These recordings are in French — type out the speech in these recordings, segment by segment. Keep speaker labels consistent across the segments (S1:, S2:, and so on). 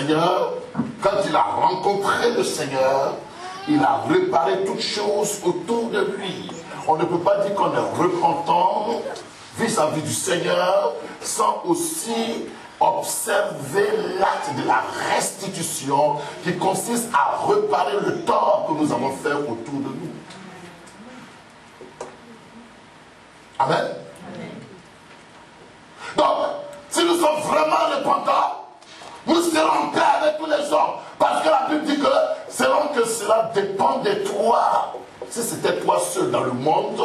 S1: Seigneur, quand il a rencontré le Seigneur, il a réparé toutes choses autour de lui. On ne peut pas dire qu'on est repentant vis-à-vis du Seigneur sans aussi observer l'acte de la restitution qui consiste à réparer le tort que nous avons fait autour de nous. Amen. Donc, si nous sommes vraiment repentants, nous serons en paix avec tous les hommes. Parce que la Bible dit que selon que cela dépend de toi. Si c'était toi seul dans le monde,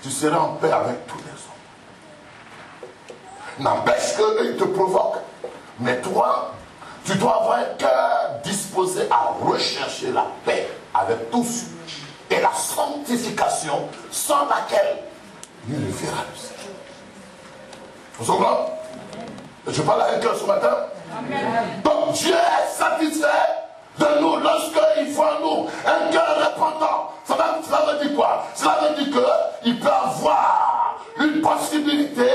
S1: tu serais en paix avec tous les hommes. N'empêche qu'eux, ils te provoquent. Mais toi, tu dois avoir un cœur disposé à rechercher la paix avec tous. Et la sanctification sans laquelle il ne verra le Seigneur. Vous comprenez? Je parle à un cœur ce matin. Amen. Donc Dieu est satisfait de nous lorsqu'il voit en nous un cœur repentant. Cela veut dire quoi? Cela veut dire qu'il peut avoir une possibilité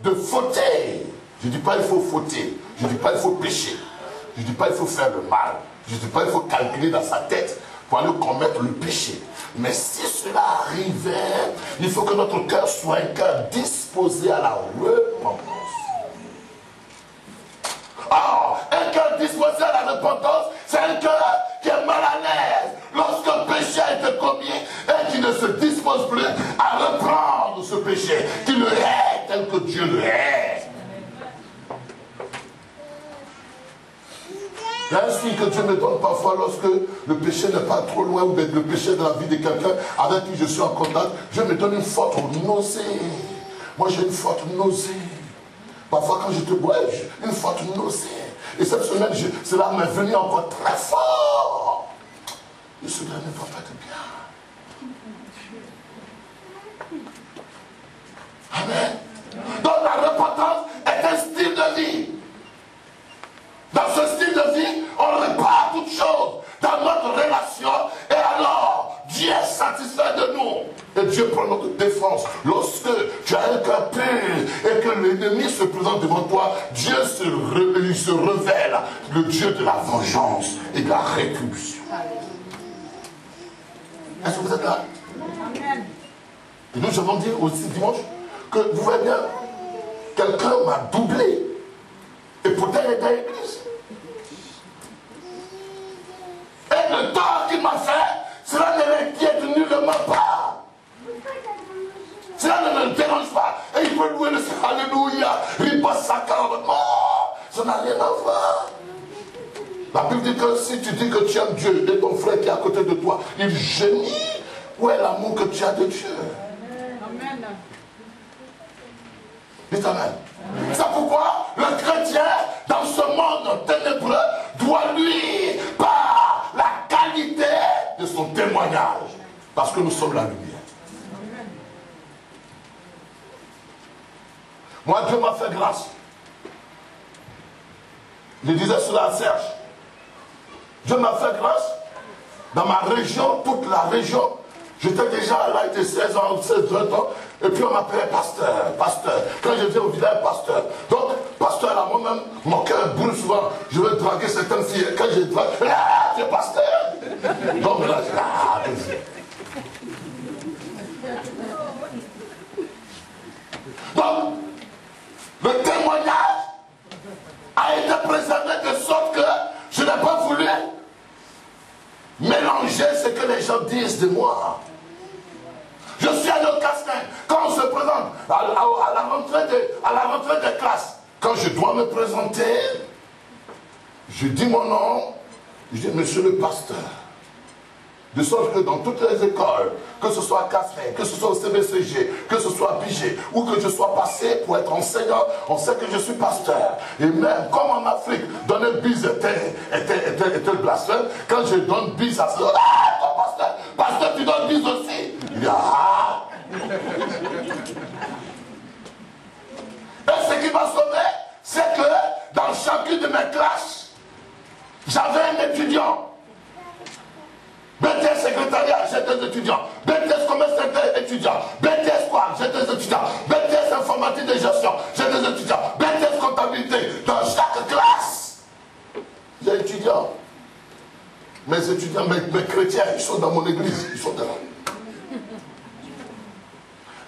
S1: de fauter. Je ne dis pas il faut fauter. Je ne dis pas il faut pécher. Je ne dis pas il faut faire le mal. Je ne dis pas il faut calculer dans sa tête pour aller commettre le péché. Mais si cela arrivait, il faut que notre cœur soit un cœur disposé à la repentance. Or, un cœur disposé à la repentance, c'est un cœur qui est mal à l'aise lorsqu'un péché a été commis et qui ne se dispose plus à reprendre ce péché, qui le hait tel que Dieu le hait. Il y a un signe que Dieu me donne parfois lorsque le péché n'est pas trop loin ou le péché de la vie de quelqu'un avec qui je suis en contact. Dieu me donne une forte nausée. Moi j'ai une forte nausée. Parfois quand je te bois, j'ai une forte nausée. Et cette semaine, cela m'est venu encore très fort. Et cela ne va pas de bien. Amen. Donc la repentance est un style de vie. Dans ce style de vie, on répare toutes choses dans notre relation et alors Dieu est satisfait de nous. Et Dieu prend notre défense. Lorsque tu as un cœur pur et que l'ennemi se présente devant toi, Dieu se révèle, le Dieu de la vengeance et de la rétribution. Est-ce que vous êtes là? Amen. Et nous allons dire aussi dimanche que vous voyez bien, quelqu'un m'a doublé. Et pourtant il est dans l'église. Et le tort qu'il m'a fait, cela ne l'inquiète nullement pas. Cela ne le dérange pas. Et il peut louer le Seigneur. Alléluia. Non, ça n'a rien à voir. La Bible dit que si tu dis que tu aimes Dieu et ton frère qui est à côté de toi, il gémit. Où est l'amour que tu as de Dieu? Amen. Dites Amen. C'est pourquoi le chrétien, dans ce monde ténébreux, doit lui, par la qualité de son témoignage, parce que nous sommes la lumière. Moi, Dieu m'a fait grâce. Je disais cela à Serge. Dieu m'a fait grâce. Dans ma région, toute la région, j'étais déjà à l'âge de 16 ans, 16, 20 ans, et puis on m'appelait pasteur, pasteur. Quand je viens au village, pasteur. Donc, pasteur, là, moi-même, mon cœur brûle souvent. Je veux draguer certaines filles. Quand je drague, ah, tu es pasteur. Donc là, je dis, ah, donc, le témoignage a été préservé de sorte que je n'ai pas voulu mélanger ce que les gens disent de moi. Je suis allé au casting. Quand on se présente à la rentrée de classe, quand je dois me présenter, je dis mon nom, je dis monsieur le pasteur. De sorte que dans toutes les écoles, que ce soit à Casting, que ce soit au CBCG, que ce soit à Pigé, ou que je sois passé pour être enseignant, on sait que je suis pasteur. Et même comme en Afrique, donner bise était le blasphème, quand je donne bise à ce ah, toi pasteur, pasteur tu donnes bise aussi. Il dit ah. Et ce qui m'a sauvé, c'est que dans chacune de mes classes, j'avais un étudiant. BTS secrétariat, j'ai des étudiants. BTS commerce étudiants. BTS quoi, j'ai des étudiants. BTS informatique de gestion, j'ai des étudiants. BTS comptabilité, dans chaque classe, j'ai mes étudiants, mes chrétiens, ils sont dans mon église, ils sont là.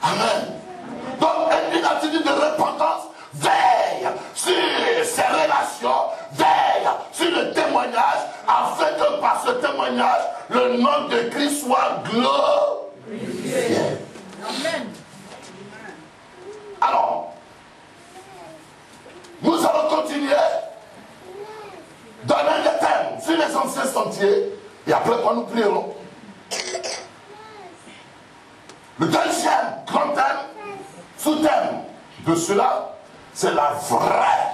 S1: Amen. Donc, une attitude de repentance veille sur ses relations, veille sur le témoignage, afin que par ce témoignage, le nom de Christ soit glorifié. Amen. Alors, nous allons continuer donner des thèmes sur les anciens sentiers, et après quoi nous prierons. Le deuxième grand thème, sous-thème de cela, c'est la vraie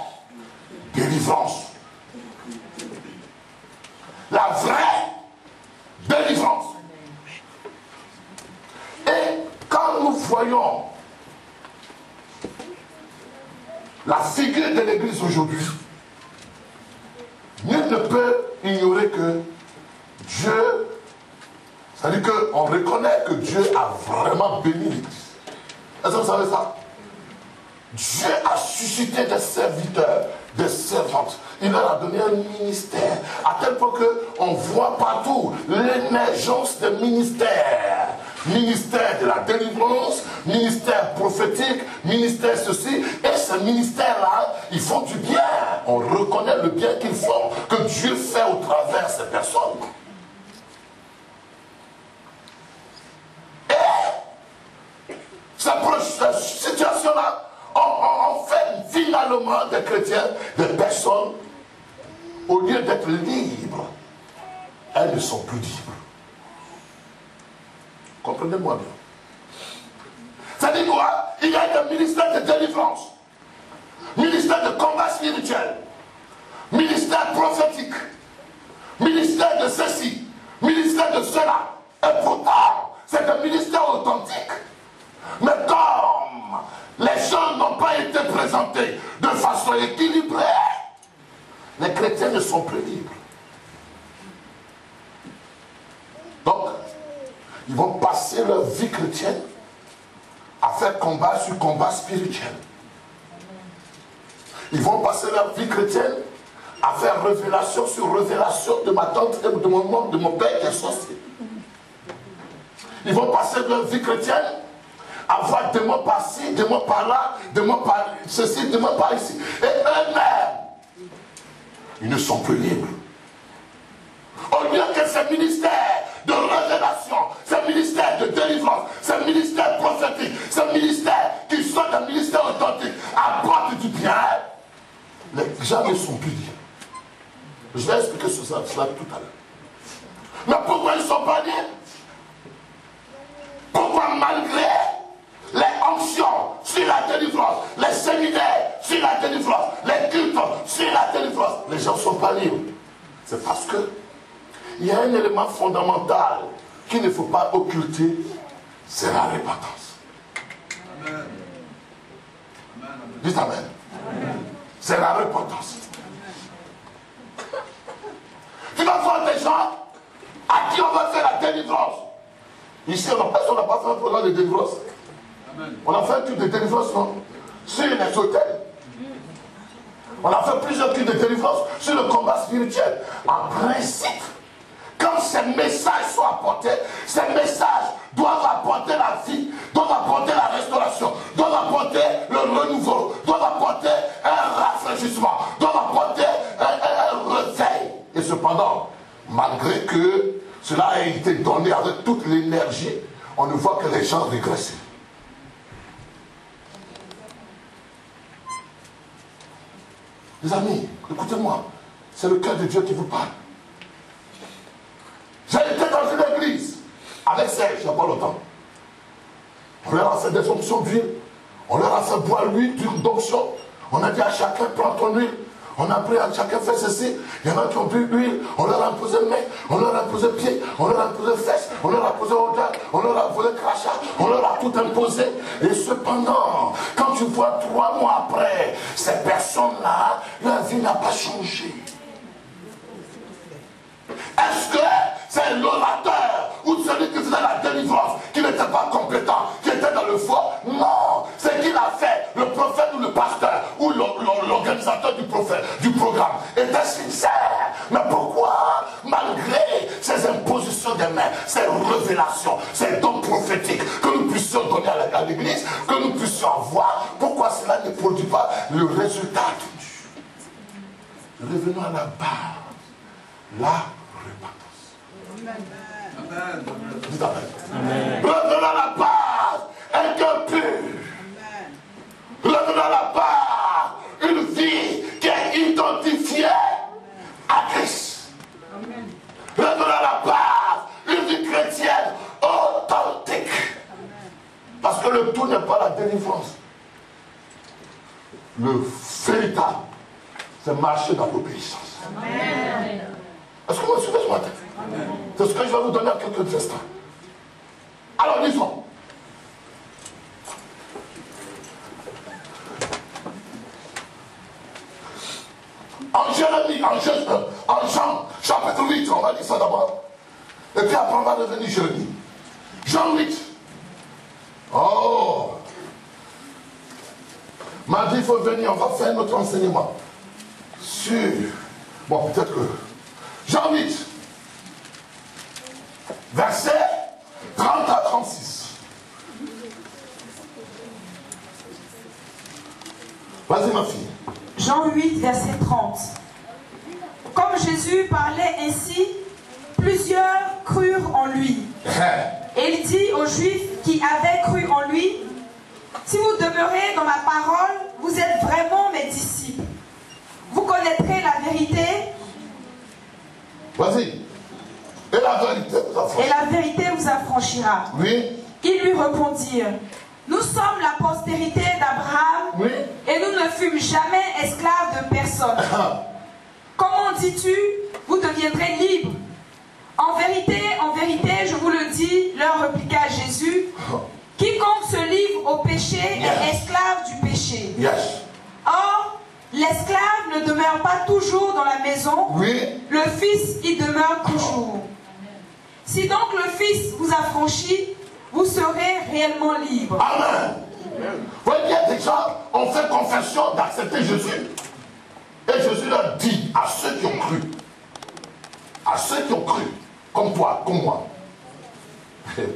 S1: délivrance. La vraie délivrance. Et quand nous voyons la figure de l'Église aujourd'hui, nul ne peut ignorer que Dieu, c'est-à-dire qu'on reconnaît que Dieu a vraiment béni l'Église. Est-ce que vous savez ça? Dieu a suscité des serviteurs, des servantes. Il leur a donné un ministère, à tel point qu'on voit partout l'émergence des ministères. Ministère de la délivrance, ministère prophétique, ministère ceci. Et ces ministères-là, ils font du bien. On reconnaît le bien qu'ils font, que Dieu fait au travers de ces personnes. Et cette situation-là, on fait finalement des chrétiens, des personnes, au lieu d'être libres, elles ne sont plus libres. Comprenez-moi bien. C'est-à-dire quoi? Il y a des ministères de délivrance, ministère de combat spirituel, ministère prophétique, ministère de ceci, ministère de cela. Et pourtant, c'est un ministère authentique. Mais comme les gens n'ont pas été présentés de façon équilibrée, les chrétiens ne sont plus libres. Donc, ils vont passer leur vie chrétienne à faire combat sur combat spirituel. Ils vont passer leur vie chrétienne à faire révélation sur révélation de ma tante et de mon oncle, de mon père qui est sorcier. Ils vont passer leur vie chrétienne à voir des mots par-ci, des mots par-là, des mots par ceci, des mots par-ici. Et eux-mêmes, ils ne sont plus libres. Au lieu que ce ministère de révélation, ce ministère de délivrance, ce ministère prophétique, ce ministère qui soit un ministère authentique, apporte du bien, les gens ne sont plus libres. Je vais expliquer cela tout à l'heure. Mais pourquoi ils ne sont pas libres? Pourquoi malgré les onctions sur la délivrance, les séminaires sur la délivrance, les cultes sur la délivrance, les gens ne sont pas libres? C'est parce que il y a un élément fondamental qu'il ne faut pas occulter, c'est la repentance. Amen. Dites Amen. C'est la repentance. Tu vas voir des gens à qui on va faire la délivrance. Ici, on n'a pas fait un programme de délivrance. Amen. On a fait un culte de délivrance, non? Sur les hôtels. On a fait plusieurs cultes de délivrance sur le combat spirituel. En principe, quand ces messages sont apportés, ces messages doivent apporter la vie, doivent apporter la restauration, doivent apporter le renouveau, doivent apporter un rafraîchissement, doivent apporter un réveil. Et cependant, malgré que cela a été donné avec toute l'énergie, on ne voit que les gens régresser. Les amis, écoutez-moi, c'est le cœur de Dieu qui vous parle. J'ai été dans une église avec Serge il n'y a pas longtemps. On leur a fait des onctions d'huile. On leur a fait boire l'huile d'onction. On a dit à chacun, prends ton huile. On a pris à chacun fait ceci. Il y en a qui ont pris l'huile. On leur a imposé main. On leur a imposé pied. On leur a imposé fesses. On leur a imposé odeur. On leur a imposé crachat. On leur a tout imposé. Et cependant, quand tu vois 3 mois après, ces personnes-là, leur vie n'a pas changé. Est-ce que c'est l'orateur ou celui qui faisait la délivrance qui n'était pas compétent, qui était dans le faux? Non, c'est qu'il a fait, le prophète ou le pasteur ou l'organisateur du programme était sincère. Mais pourquoi, malgré ces révélations, ces dons prophétiques, que nous puissions donner à l'église, que nous puissions avoir. Pourquoi cela ne produit pas le résultat attendu? Revenons à la base, la repentance. Amen. Dites amen. Revenons à la base, un cœur pur. Revenons à la base, une vie qui est identifiée à Christ. Revenons à la base, une vie chrétienne authentique. Parce que le tout n'est pas la délivrance. Le véritable, c'est marcher dans l'obéissance. Est-ce que vous me suivez ce matin? C'est ce que je vais vous donner en quelques instants. Alors lisons. En Jérémie, en Jean, chapitre 8, on va lire ça d'abord. Et puis après on va revenir Jérémie. Jean 8. Oh! Mardi, il faut venir, on va faire notre enseignement. Sur. Bon, peut-être que. Jean 8. Verset 30 à 36. Vas-y, ma fille.
S2: Jean 8, verset 30. Comme Jésus parlait ainsi, plusieurs crurent en lui. Et il dit aux Juifs qui avaient cru en lui, si vous demeurez dans ma parole, vous êtes vraiment mes disciples. Vous connaîtrez la vérité.
S1: Vas-y. Et la vérité vous affranchira.
S2: Et la vérité vous affranchira.
S1: Oui.
S2: Ils lui répondirent, nous sommes la postérité d'Abraham,
S1: oui.
S2: Et nous ne fûmes jamais esclaves de personne. Comment dis-tu, vous deviendrez libres? En vérité, je vous le dis, leur répliqua Jésus, quiconque se livre au péché est esclave du péché.
S1: Yes.
S2: Or, l'esclave ne demeure pas toujours dans la maison,
S1: oui.
S2: Le Fils y demeure toujours. Si donc le Fils vous affranchit, vous serez réellement libre.
S1: Amen. Vous voyez, déjà, on fait confession d'accepter Jésus. Et Jésus leur dit à ceux qui ont cru, comme toi, comme moi.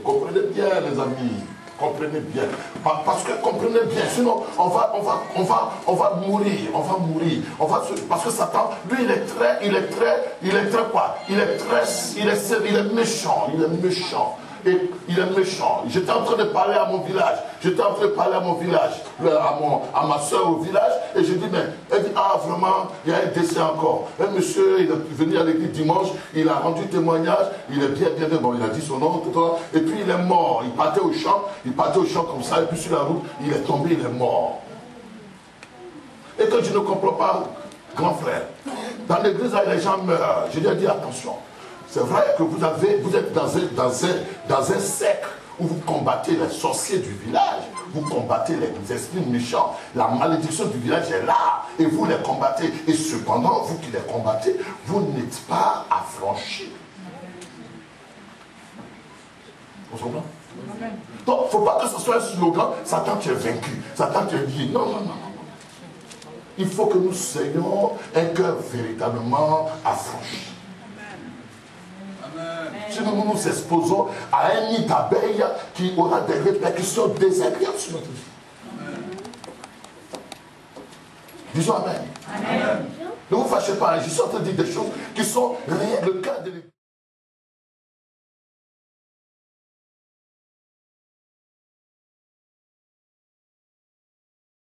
S1: Comprenez bien, les amis, comprenez bien. Parce que comprenez bien, sinon on va mourir, parce que Satan, lui, il est méchant. Et il est méchant. J'étais en train de parler à mon village. À ma soeur au village. Et je dis, mais, elle dit, ah, vraiment, il y a un décès encore. Un monsieur, il est venu à l'église dimanche, il a rendu témoignage, il est bien, bon, il a dit son nom, tout ça. Et puis il est mort. Il partait au champ comme ça, et puis sur la route, il est tombé, il est mort. Et que je ne comprends pas, grand frère, dans l'église, les gens meurent. Je lui ai dit, attention. C'est vrai que vous êtes dans un cercle où vous combattez les sorciers du village, vous combattez les esprits méchants, la malédiction du village est là, et vous les combattez. Et cependant, vous qui les combattez, vous n'êtes pas affranchis. Vous comprenez? Donc, il ne faut pas que ce soit un slogan, Satan tu es vaincu, Satan tu es lié. Non. Il faut que nous soyons un cœur véritablement affranchi. Sinon, nous nous exposons à un nid d'abeilles qui aura des répercussions désagréables sur notre vie. Disons Amen. Ne vous fâchez pas, je suis en train de dire des choses qui sont réelles, le cœur de l'Église.